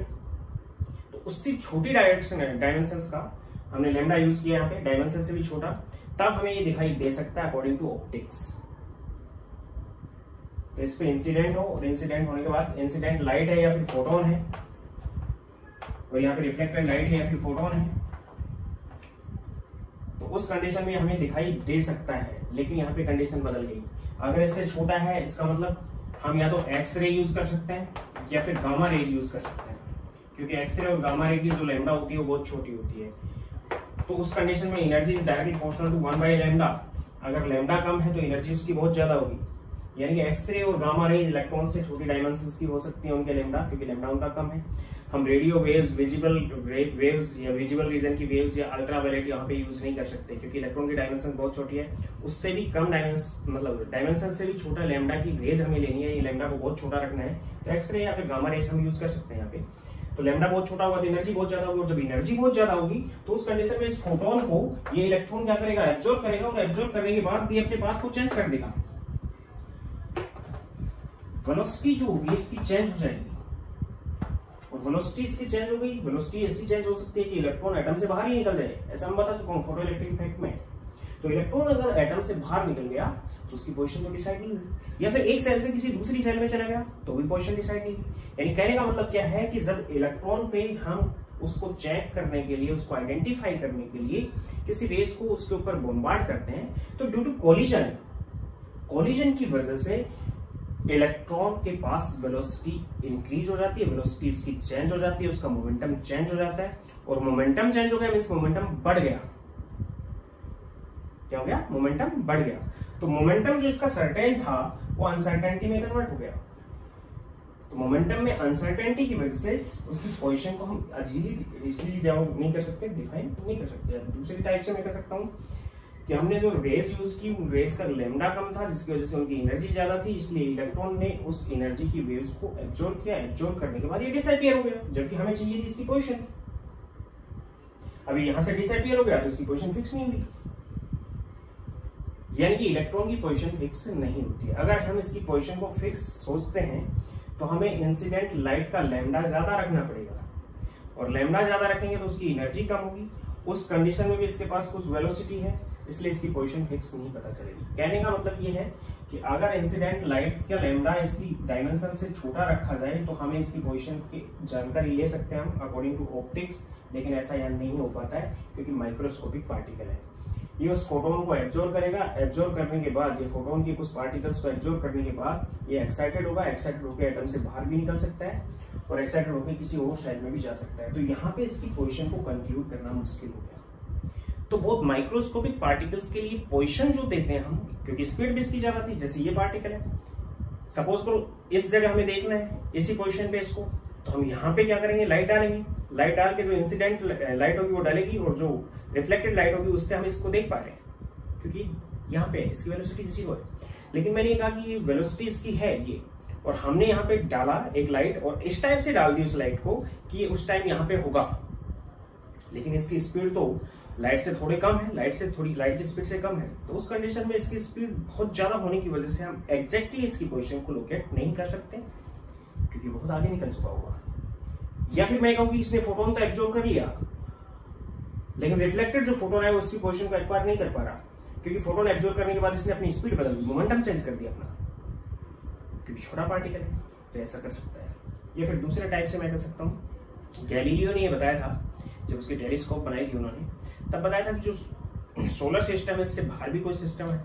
तो उससे छोटी डायमेंशन का हमने लैम्डा यूज किया यहाँ पे, डायमेंशन से भी छोटा, तब हमें ये दिखाई दे सकता है अकॉर्डिंग टू ऑप्टिक्स। तो इस पे इंसिडेंट हो, और इंसिडेंट होने के बाद इंसिडेंट लाइट है या फिर फोटोन है, और यहाँ पे रिफ्लेक्टेड लाइट है या फिर फोटोन है, तो उस कंडीशन में हमें दिखाई दे सकता है। लेकिन यहाँ पे कंडीशन बदल गई, अगर इससे छोटा है, इसका मतलब हम या तो एक्सरे यूज कर सकते हैं या फिर गामा रेज यूज कर सकते हैं, क्योंकि एक्सरे और गामा रे की जो लैम्डा होती है वो बहुत छोटी होती है। तो उस कंडीशन में energy is directly proportional to 1/लैम्डा। अगर लैम्डा कम है तो एनर्जी उसकी बहुत ज्यादा होगी, यानी कि एक्सरे और गामा रे इलेक्ट्रॉन से छोटी डायमेंशंस की हो सकती है उनके लैम्डा, क्योंकि लैम्डा उनका कम है। हम रेडियो वेव्स, विजिबल वेव्स या विजिबल रीजन की वेव्स या अल्ट्रावायलेट यहाँ पे यूज नहीं कर सकते, क्योंकि इलेक्ट्रॉन की डायमेंशन बहुत छोटी है। उससे भी कम डायमेंशन से भी छोटा लैम्डा की रेज हमें लेनी है, ये लैम्डा को बहुत छोटा रखना है, तो एक्सरे या फिर गामा रेज हम यूज कर सकते हैं यहाँ पे। तो लैम्डा बहुत छोटा होगा तो एनर्जी बहुत ज्यादा होगी, और जब एनर्जी बहुत ज्यादा होगी तो उस कंडीशन में इस फोटोन को ये इलेक्ट्रॉन क्या करेगा, एब्जॉर्ब करेगा, और एब्जॉर्ब करने के बाद ये अपने पाथ को चेंज कर देगा। वेलोसिटी जो होगी इसकी चेंज हो जाएगी, और वेलोसिटी इसकी चेंज हो गई। वेलोसिटी ऐसी चेंज हो सकती है कि इलेक्ट्रॉन एटम से बाहर ही निकल जाए, ऐसा हम बता चुका हूं फोटो इलेक्ट्रिक इफेक्ट में। तो इलेक्ट्रॉन अगर एटम से बाहर निकल गया तो उसकी पोजीशन तो डिसाइड नहीं हुई, या फिर एक सेल से किसी दूसरी सेल में चला गया तो भी पोजीशन डिसाइड नहीं हुई। यानी कहने का मतलब क्या है कि जब इलेक्ट्रॉन पे हम उसको चेक करने के लिए, उसको आइडेंटिफाई करने के लिए किसी रेज को उसके ऊपर बॉम्बार्ड करते हैं, तो ड्यू टू कोलिजन की वजह से इलेक्ट्रॉन के पास वेलोसिटी इंक्रीज हो जाती है, वेलोसिटी उसकी चेंज हो जाती है, उसका मोमेंटम चेंज हो जाता है, और मोमेंटम चेंज हो गया मींस मोमेंटम बढ़ गया। क्या हो गया? मोमेंटम बढ़ गया। तो मोमेंटम जो इसका सर्टेन था वो अनसर्टेनिटी में कन्वर्ट हो गया। तो मोमेंटम में अनसर्टेनिटी की वजह से उसकी पोजीशन को हम इजीली नहीं कर सकते, डिफाइन नहीं कर सकते। दूसरी टाइप से मैं कर सकता हूँ कि हमने जो रेज यूज की, उन रेज का लैम्डा कम था, जिसकी वजह से उनकी एनर्जी ज्यादा थी, इसलिए इलेक्ट्रॉन ने उस एनर्जी की वेव्स को एब्जॉर्ब किया। एब्जॉर्ब करने के बाद ये डिसअपियर हो गया, जबकि हमें चाहिए थी इसकी पोजीशन। अभी यहां से डिसअपियर हो गया तो इसकी पोजीशन फिक्स नहीं हुई, यानी कि इलेक्ट्रॉन की पोजीशन फिक्स नहीं होती है। अगर हम इसकी पोजीशन को फिक्स सोचते हैं तो हमें इंसिडेंट लाइट का लैम्डा ज्यादा रखना पड़ेगा, और लैम्डा ज्यादा रखेंगे तो उसकी एनर्जी कम होगी। उस कंडीशन में भी इसके पास कुछ वेलोसिटी है, इसलिए इसकी पोजीशन फिक्स नहीं पता चलेगी। कहने का मतलब ये है कि अगर इंसिडेंट लाइट का लैम्डा इसकी डायमेंशन से छोटा रखा जाए तो हमें इसकी पोजीशन की जानकारी ले सकते हैं हम अकॉर्डिंग टू ऑप्टिक्स, लेकिन ऐसा यहाँ नहीं हो पाता है क्योंकि माइक्रोस्कोपिक पार्टिकल है। ये उस फोटोन को एब्जॉर्ब करेगा, एब्जॉर्ब करने के बाद ये फोटोन के कुछ पार्टिकल्स को एब्जॉर्ब करने के बाद ये एक्साइटेड होगा, एक्साइटेड होकर एटम से बाहर भी निकल सकता है और एक्साइटेड होकर किसी और साइड में भी जा सकता है। तो यहाँ पे इसकी पोजीशन को कंक्लूड करना मुश्किल हो गया। तो बहुत माइक्रोस्कोपिक पार्टिकल्स के लिए पोजीशन जो देते हैं हम, क्योंकि स्पीड भी इसकी ज्यादा थी, जैसे ये पार्टिकल है, सपोज करो इस जगह हमें देखना है, इसी पोजीशन पे इसको, तो हम यहाँ पे क्या करेंगे, लाइट डालेंगे, लाइट डाल के जो इंसिडेंट लाइट होगी वो डालेगी और जो रिफ्लेक्टेड लाइट होगी उससे हम इसको देख पा रहे हैं क्योंकि यहाँ पे इसकी वेलोसिटी 0 है। लेकिन मैंने ये कहा कि वेलोसिटी इसकी है ये, और हमने यहाँ पे डाला एक लाइट और इस टाइप से डाल दी उस लाइट को कि ये उस टाइम यहाँ पे होगा, लेकिन इसकी स्पीड तो लाइट से थोड़े कम है, लाइट की स्पीड से कम है। तो उस कंडीशन में इसकी स्पीड बहुत ज्यादा होने की वजह से हम एग्जैक्टली इसकी पोजीशन को लोकेट नहीं कर सकते क्योंकि बहुत आगे निकल चुका होगा। या फिर मैं कहूँ कि इसने फोटोन तो एब्जॉर्ब कर लिया, लेकिन रिफ्लेक्टेड जो फोटोन है वो उसकी पोजीशन को एक्वायर नहीं कर पा रहा क्योंकि फोटोन एब्जॉर्ब करने के बाद इसने अपनी स्पीड बदल दी, मोमेंटम चेंज कर दिया अपना, क्योंकि छोटा पार्टिकल है। तो ऐसा कर सकता है। या फिर दूसरे टाइप से मैं कर सकता हूँ, गैलीलियो ने ये बताया था जब उसकी टेलीस्कोप बनाई थी उन्होंने, तब बताया था कि जो सोलर सिस्टम है इससे बाहर भी कोई सिस्टम है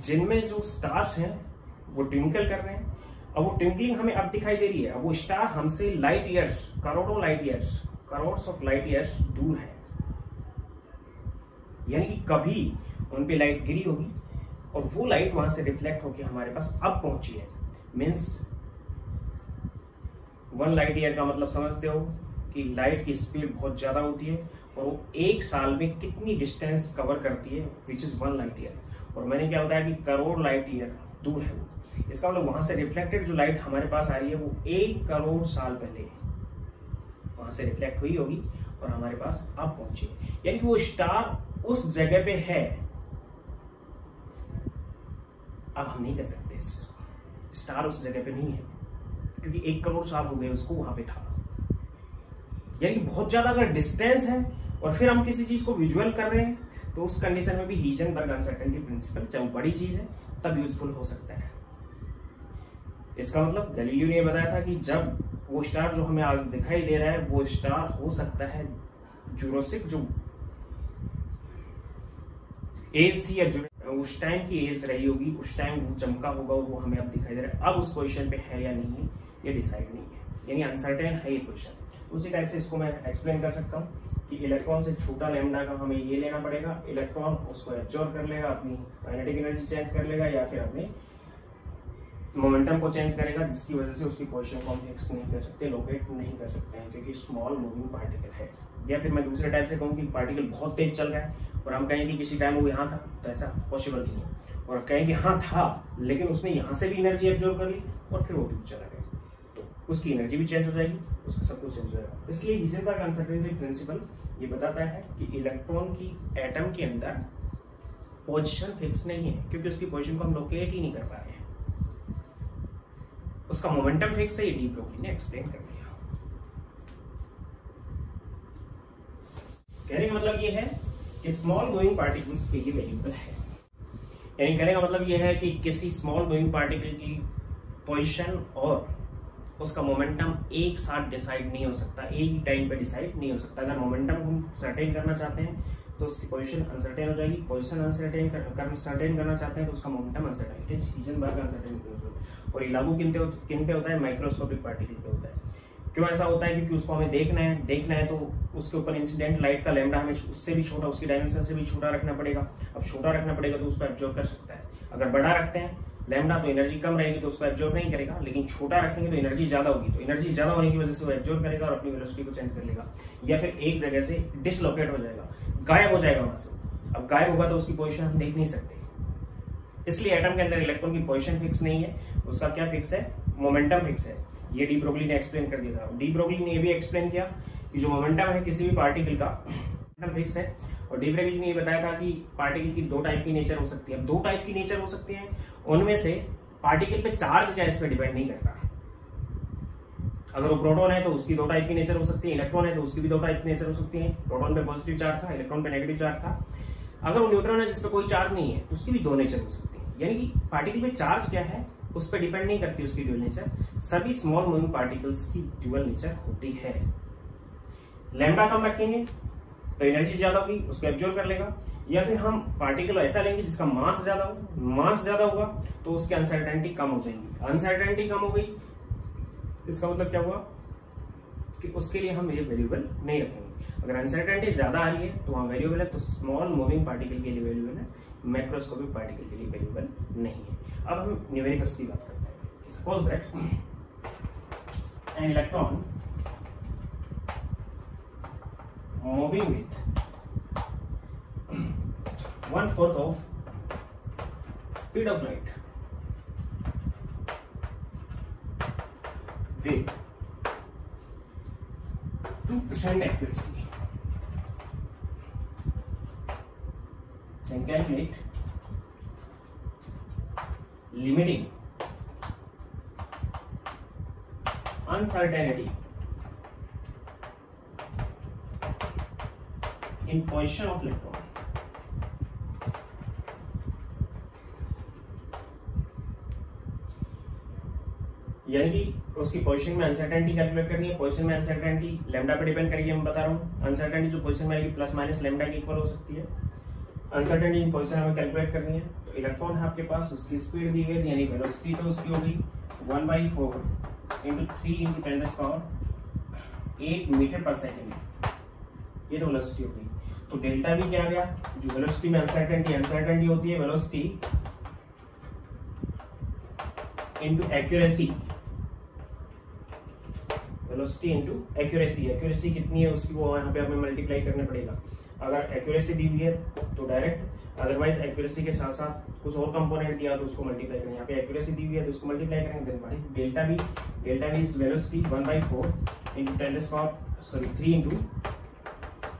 जिनमें जो स्टार्स हैं वो ट्विंकल कर रहे हैं। अब वो ट्विंकलिंग हमें अब दिखाई दे रही है, अब वो स्टार हमसे लाइट ईयर्स, करोड़ों light years, crores of light years दूर है, यानी कि कभी उन पे लाइट गिरी होगी और वो लाइट वहां से रिफ्लेक्ट होकर हमारे पास अब पहुंची है। मीन्स 1 लाइट ईयर का मतलब समझते हो कि लाइट की स्पीड बहुत ज्यादा होती है और वो एक साल में कितनी डिस्टेंस कवर करती है, विच इज 1 लाइट ईयर। और मैंने क्या बताया कि करोड़ लाइट ईयर दूर है वो, इसका मतलब वहां से रिफ्लेक्टेड जो लाइट हमारे पास आ रही है वो 1 करोड़ साल पहले वहां से रिफ्लेक्ट हुई होगी और हमारे पास अब पहुंची, यानी कि वो स्टार उस जगह पे है। अब हम नहीं कह सकते इस चीज को, स्टार उस जगह पे नहीं है क्योंकि 1 करोड़ साल हो गए उसको वहां पे था। यानी कि बहुत ज्यादा अगर डिस्टेंस है और फिर हम किसी चीज को विजुअल कर रहे हैं तो उस कंडीशन में भी हीजनबर्ग अनसर्टेनिटी प्रिंसिपल, चाहे वो बड़ी चीज है, तब यूजफुल हो सकता है। इसका मतलब गैलीलियो ने बताया था कि जब वो स्टार जो हमें आज दिखाई दे रहा है वो स्टार हो सकता है जुरासिक जो एज थी या उस टाइम की एज रही होगी, उस टाइम वो चमका होगा और वो हमें अब दिखाई दे रहा है। अब उस पोजीशन पे है या नहीं है ये डिसाइड नहीं है, यानी अनसर्टेन है ये पोजीशन। उसी टाइप से इसको मैं एक्सप्लेन कर सकता हूँ कि इलेक्ट्रॉन से छोटा लैम्डा का हमें ये लेना पड़ेगा, इलेक्ट्रॉन उसको एब्जॉर्ब कर लेगा, अपनी काइनेटिक एनर्जी चेंज कर लेगा या फिर अपने मोमेंटम को चेंज करेगा, जिसकी वजह से उसकी पोजीशन को हम फिक्स नहीं कर सकते, लोकेट नहीं कर सकते हैं क्योंकि स्मॉल मूविंग पार्टिकल है। या फिर मैं दूसरे टाइप से कहूँ कि पार्टिकल बहुत तेज चल रहा है और हम कहें कि किसी टाइम वो यहाँ था, तो ऐसा पॉसिबल नहीं है। और कहें कि हाँ था लेकिन उसने यहाँ से भी एनर्जी एब्जॉर्ब कर ली और फिर वो दूर चला गया, तो उसकी एनर्जी भी चेंज हो जाएगी, उसका सब कुछ चेंज हो जाएगा। इसलिए हीजनबर्ग अनसर्टेनिटी प्रिंसिपल ये बताता है कि इलेक्ट्रॉन की एटम के अंदर पोजीशन फिक्स नहीं है क्योंकि उसकी पोजीशन को हम लोकेट ही नहीं कर पा रहे हैं। उसका मोमेंटम फिक्स है, ये डी ब्रोगली ने एक्सप्लेन कर दिया। कहने का मतलब ये है कि स्मॉल मूविंग पार्टिकल्स के लिए वेरिएबल है, यानी कहने का मतलब ये है कि किसी स्मॉल मूविंग पार्टिकल की पोजीशन और उसका मोमेंटम एक साथ डिसाइड नहीं हो सकता, एक ही टाइम पे डिसाइड नहीं हो सकता। अगर मोमेंटम हम सर्टेन करना चाहते हैं तो उसकी पोजीशन अनसर्टेन हो जाएगी, पोजीशन अनसर्टेन सर्टेन करना चाहते हैं तो उसका momentum uncertain. It is Heisenberg uncertainty principle. और ये लागू किन पे होता है? माइक्रोस्कोपिक पार्टिकल पे होता है। क्यों ऐसा होता है? क्योंकि उसको हमें देखना है तो उसके ऊपर इंसिडेंट लाइट का लैम्डा हमें उससे भी छोटा, उसकी डायमेंशन से भी छोटा रखना पड़ेगा। अब छोटा रखना पड़ेगा तो उसको एब्जॉर्ब कर सकता है। अगर बड़ा रखते हैं लैम्डा तो एनर्जी कम रहेगी तो उसको एब्जॉर्ब नहीं करेगा, लेकिन छोटा रखेंगे तो एनर्जी ज्यादा होगी, तो एनर्जी ज्यादा होने की वजह से वो एब्जॉर्ब करेगा और अपनी वेलोसिटी को चेंज कर लेगा, या फिर एक जगह से डिसलोकेट हो जाएगा, गायब हो जाएगा वहां से। अब गायब होगा तो उसकी पोजीशन हम देख नहीं सकते। इसलिए एटम के अंदर इलेक्ट्रॉन की पोजीशन फिक्स नहीं है, उसका क्या फिक्स है? मोमेंटम फिक्स है। ये डी ब्रोगली ने एक्सप्लेन कर दिया था। डी ब्रोगली ने ये भी एक्सप्लेन किया कि जो मोमेंटम है किसी भी पार्टिकल का मोमेंटम फिक्स है। और डी ब्रोगली ने ये बताया था कि पार्टिकल की 2 टाइप की नेचर हो सकती है। अब 2 टाइप की नेचर हो सकती है, उनमें से पार्टिकल पे चार्ज क्या है इस पर डिपेंड नहीं करता। अगर वो प्रोटॉन है तो उसकी 2 टाइप की नेचर हो सकती है, इलेक्ट्रॉन है तो उसकी भी 2 टाइप की नेचर हो सकती है। प्रोटॉन पे पॉजिटिव चार्ज था, इलेक्ट्रॉन पे नेगेटिव चार्ज था। अगर वो न्यूट्रॉन है जिसपे कोई चार्ज नहीं है तो उसकी भी 2 नेचर हो सकती है। यानी कि पार्टिकल पे चार्ज क्या है उस पर डिपेंड नहीं करती उसकी ड्यूअल नेचर। सभी स्मॉल मूविंग पार्टिकल्स की ड्यूअल नेचर होती है। लैम्डा कम रखेंगे तो एनर्जी ज्यादा होगी, उसको एब्जॉर्ब कर लेगा, या फिर हम पार्टिकल ऐसा लेंगे जिसका मास ज्यादा हो, मास ज्यादा होगा तो उसकी अनसर्टेनिटी कम हो जाएगी। अनसर्टेनिटी कम हो गई, इसका मतलब क्या हुआ कि उसके लिए हम ये वेरिएबल नहीं रखेंगे। अगर अनसर्टेनिटी ज्यादा आ रही है तो वहां वेरिएबल है, तो स्मॉल मूविंग पार्टिकल के लिए वेरिएबल है, मैक्रोस्कोपिक पार्टिकल के लिए वेरिएबल नहीं है। अब हम न्यूमेरिकल्स की बात करते हैं। Suppose that an electron moving with 1/4 of speed of light with 2% accuracy. Then calculate limiting uncertainty in position of electron. यानी कि उसकी पोजीशन में अनसर्टेनिटी कैलकुलेट करनी है। पोजीशन में अनसर्टेनिटी लैम्डा पे डिपेंड करेगी, मैं बता रहा हूँ। अनसर्टेनिटी जो पोजीशन में आएगी प्लस माइनस लैम्डा के इक्वल हो सकती है। अनसर्टेनिटी इन पोजीशन हमें कैलकुलेट करनी है। तो इलेक्ट्रॉन है आपके पास, उसकी स्पीड दी गई, यानी वेलोसिटी तो उसकी होगी 1/4 × 3 × 10⁸ मीटर पर सेकेंड, ये तो वेलोसिटी होगी। तो डेल्टा भी क्या आ गया, जो वेलोसिटी में अनसर्टेनिटी होती है, velocity into accuracy, velocity into accuracy. Accuracy कितनी है उसकी, वो यहाँ पे हमें मल्टीप्लाई करना पड़ेगा। अगर एक्यूरेसी दी हुई है तो डायरेक्ट, अदरवाइज एक्यूरेसी के साथ साथ कुछ और कंपोनेंट दिया तो उसको मल्टीप्लाई करेंगे। यहाँ पे एक्यूरेसी दी हुई है तो उसको मल्टीप्लाई करेंगे। Then what is delta V is velocity 1/4 × 3 ×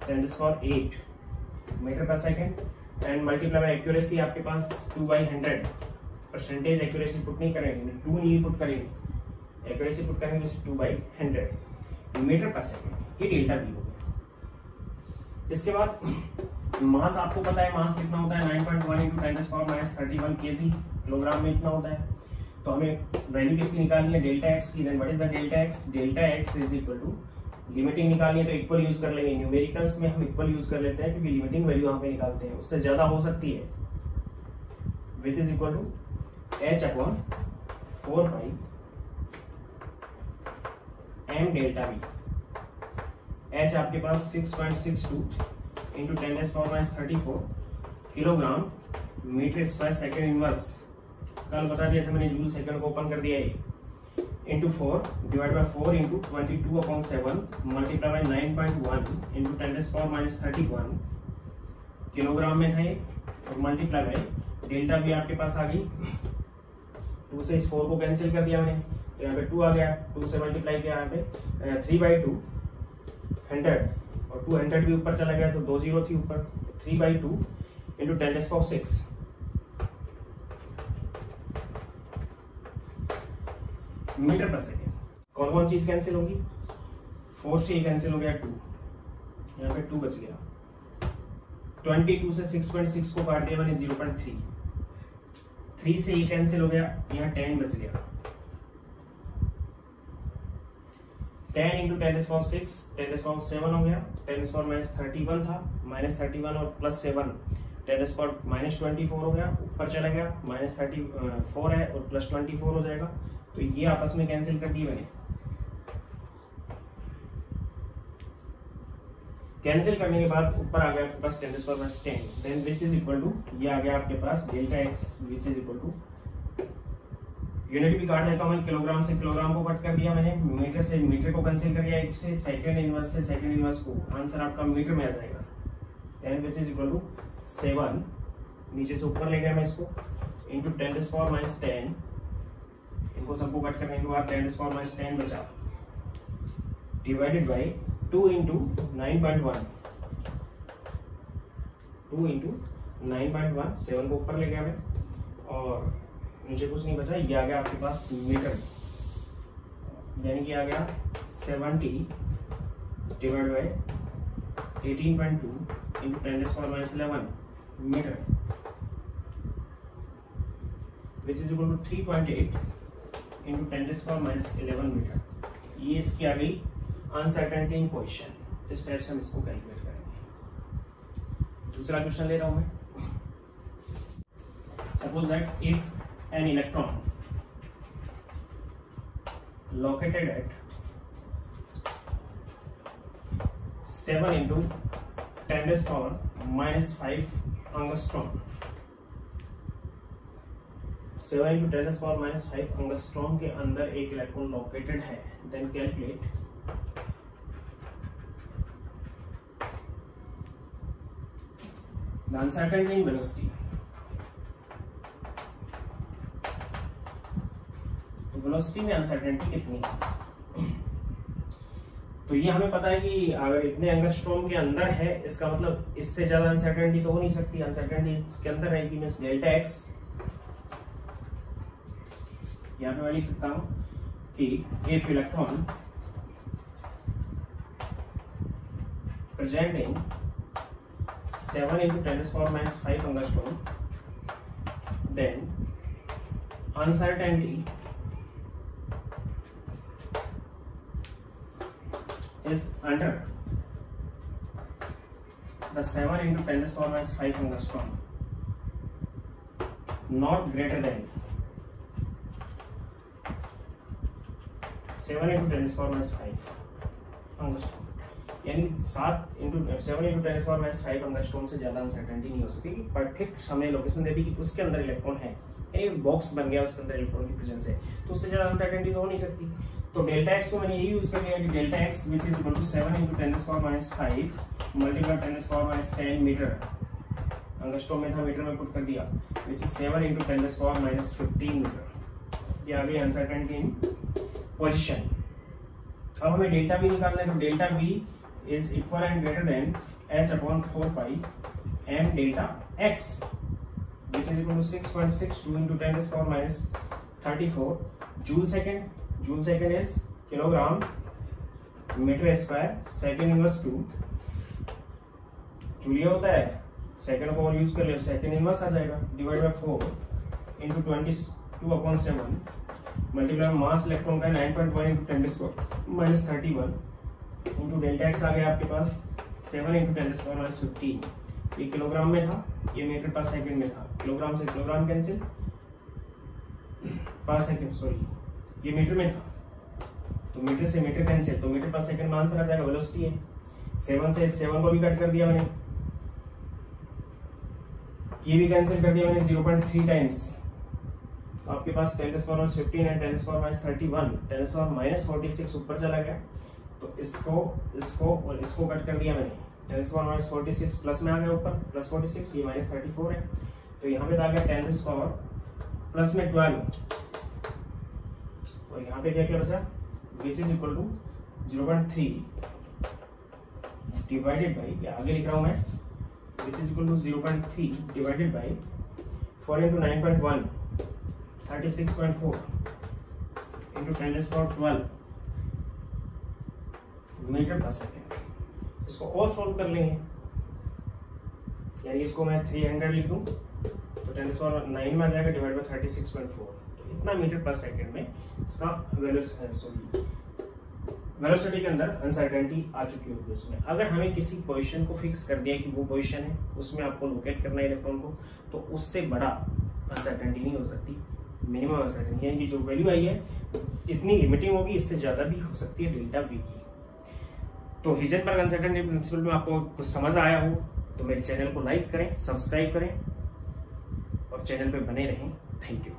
10⁸ metre पर second and multiply by accuracy आपके पास 2/100। परसेंटेज एक्यूरेसी पुट नहीं करेंगे, 2 नहीं पुट करेंगे, एक्यूरेसी पुट करेंगे 2/100 मीटर पर सेकेंड। ये डेल्टा वी हो गया। इसके बाद मास आपको पता है, मास कितना होता है 9.1 × 10⁻31 kg, किलोग्राम में इतना होता है। तो हमें वैल्यू किसकी निकालनी है, डेल्टा एक्स की। Then what is the delta X, delta X is equal to, limiting निकालनी है तो इक्वल यूज कर लेंगे। न्यूमेरिकल्स में हम इक्वल यूज कर लेते हैं क्योंकि लिमिटिंग वैल्यू यहाँ पे निकालते हैं, उससे ज्यादा हो सकती है, which is equal to h/4π m delta V. h आपके पास 6.62 × 10⁻34 kilogram metre square second inverse. कल बता दिया था मैंने, जूल सेकंड को ओपन कर दिया है, into 4 divide by 4 × 22/7 multiply by 9.1 × 10⁻31 kilogram में था ये, और मल्टीप्लाई बाय डेल्टा भी आपके पास आ गई। 2 से इस 4 को कैंसिल कर दिया मैंने, तो यहाँ पे 2 आ गया, 2 से मल्टीप्लाई किया यहाँ पे 3/2 100, और 200 भी ऊपर चला गया तो 2 0 थी ऊपर, 3/2 × 10⁶ मीटर पर सेकेंड। कौन कौन चीज कैंसिल होगी, 4 से ये कैंसिल हो गया 2, यहाँ पे 2 बच गया। 22 से 6.6 को काट दिया मैंने 0.3, 3 से ये कैंसिल हो गया, यहाँ 10 बच गया। 10 × 10⁶ 10⁻7 हो गया, 10⁻31 था, -31 और +7 10⁻24 हो गया, ऊपर चला गया, -34 है और +24 हो जाएगा, तो ये आपस में कैंसिल कर दिए मैंने। कैंसिल करने के बाद ऊपर आ गया आपके पास 10⁻10, then which is equal to, ये आ गया आपके पास delta X which is equal to, unit भी काट लेता हूं मैं, किलोग्राम से किलोग्राम को कट कर दिया मैंने, मीटर से मीटर को कैंसिल कर दिया, एक से सेकंड इनवर्स से सेकंड इनवर्स को, आंसर आपका मीटर में आ जाएगा। Then which is equal to 7, नीचे से ऊपर ले गया मैं इसको, इंटू 10⁻10, इनको सबको कट करने के बाद 10⁻10 बचा, डिवाइडेड बाई 2 × 9.1, 2 × 9.1, 7 को ऊपर ले गया मैं और नीचे कुछ नहीं बचा, ये आ गया आपके पास मीटर, यानी कि आ गया 70 divide by 18.2 × 10⁻11 metre, which is equal to 3.8 × 10⁻11 metre. ये इसकी आ गई अनसर्टेनिटी इन पोजीशन। इस टाइप से हम इसको कैलकुलेट करेंगे। दूसरा क्वेश्चन ले रहा हूं मैं, suppose that if an electron located at 7 × 10⁻5 angstrom, 7 × 10⁻5 angstrom के अंदर एक इलेक्ट्रॉन लोकेटेड है, then calculate the uncertainty in velocity, velocity में अनसर्टेनिटी कितनी है। तो ये हमें पता है कि अगर इतने एंगस्ट्रॉम के अंदर है, इसका मतलब इससे ज्यादा अनसर्टेनिटी तो हो नहीं सकती। अनसर्टेनिटी के अंदर रहेगी मींस डेल्टा एक्स। यहां पे मैं लिख सकता हूं कि if electron presenting 7 into 10⁻⁵ angstrom, then uncertainty is under the 7 into 10⁻⁵ angstrom, not greater than 7 into 10⁻⁵ angstrom। यानी 7 into 7 into 10⁻⁵ angstrom से ज्यादा अनसर्टेनिटी नहीं हो सकती। परफेक्ट हमें लोकेशन दे दी कि उसके अंदर इलेक्ट्रॉन है, यानी बॉक्स बन गया उसके अंदर इलेक्ट्रॉन की प्रेजेंस है, तो उससे ज्यादा अनसर्टेनिटी तो हो नहीं सकती। तो डेल्टा एक्स को मैंने ये यूज कर लिया कि delta X which is equal to 7 into 10⁻⁵ multiply 10⁻10 metre, angstrom में था मीटर में पुट कर दिया, विच इज 7 into 10⁻15 मीटर। ये आ गई अनसर्टेनिटी इन पोजिशन। अब हमें डेल्टा वी निकालना है, तो delta we is equal and greater than h/4 pi m delta x, which is equal to 6.62 into 10⁻34 joule second. Joule second is kilogram meter square second inverse 2। Joule ये होता है, second को और use कर ले, सेकंड इनवर्स आ जाएगा, divide by 4 into 22/7 multiply mass electron का 9.1 into 10⁻31 into delta x आ गया आपके पास 7 into 10⁻15। ये किलोग्राम में था, ये मीटर पर सेकंड में था, किलोग्राम से किलोग्राम कैंसिल, पर सेकंड सॉरी ये मीटर में था, तो मीटर से मीटर कैंसिल, तो मीटर पर सेकंड में आंसर आ जाएगा। वेलोसिटी है 7 से 7 को भी कट कर दिया मैंने, ये भी कैंसिल कर दिया मैंने 0.3 टाइम्स, तो आपके पास 10⁻15 है 10⁻31 10⁻46 ऊपर चला गया, तो इसको और इसको कट कर दिया मैंने, 10⁻46 प्लस में आ गया ऊपर, प्लस 46, ये -34 है, तो यहाँ पे आ गया 10⁻, प्लस में 12, और यहाँ पे क्या क्या बचा, which is equal to 0.3 divided by, आगे लिख रहा हूँ मैं, which is equal to 0.3 divided by 4 into 9.1 36.4 into 10⁻12 metre पर सेकेंड। इसको और सोल्व कर लेंगे, यानी इसको मैं 300 लिख दूं तो 10⁻9 में आ जाएगा, डिवाइड बाय 36.4, तो इतना मीटर पर सेकेंड में इसका वेलोसिटी के अंदर अनसर्टेनिटी आ चुकी होगी उसमें। अगर हमें किसी पोजीशन को फिक्स कर दिया कि वो पोजीशन है, उसमें आपको लोकेट करना है इलेक्ट्रॉन को, तो उससे बड़ा अनसर्टेनिटी नहीं हो सकती। मिनिमम अनसर्टेनिटी यानी जो वैल्यू आई है इतनी लिमिटिंग होगी, इससे ज्यादा भी हो सकती है डेल्टा वी की। तो हिजनबर्ग अनसर्टेनिटी प्रिंसिपल में आपको कुछ समझ आया हो तो मेरे चैनल को लाइक करें, सब्सक्राइब करें और चैनल पे बने रहें। Thank you.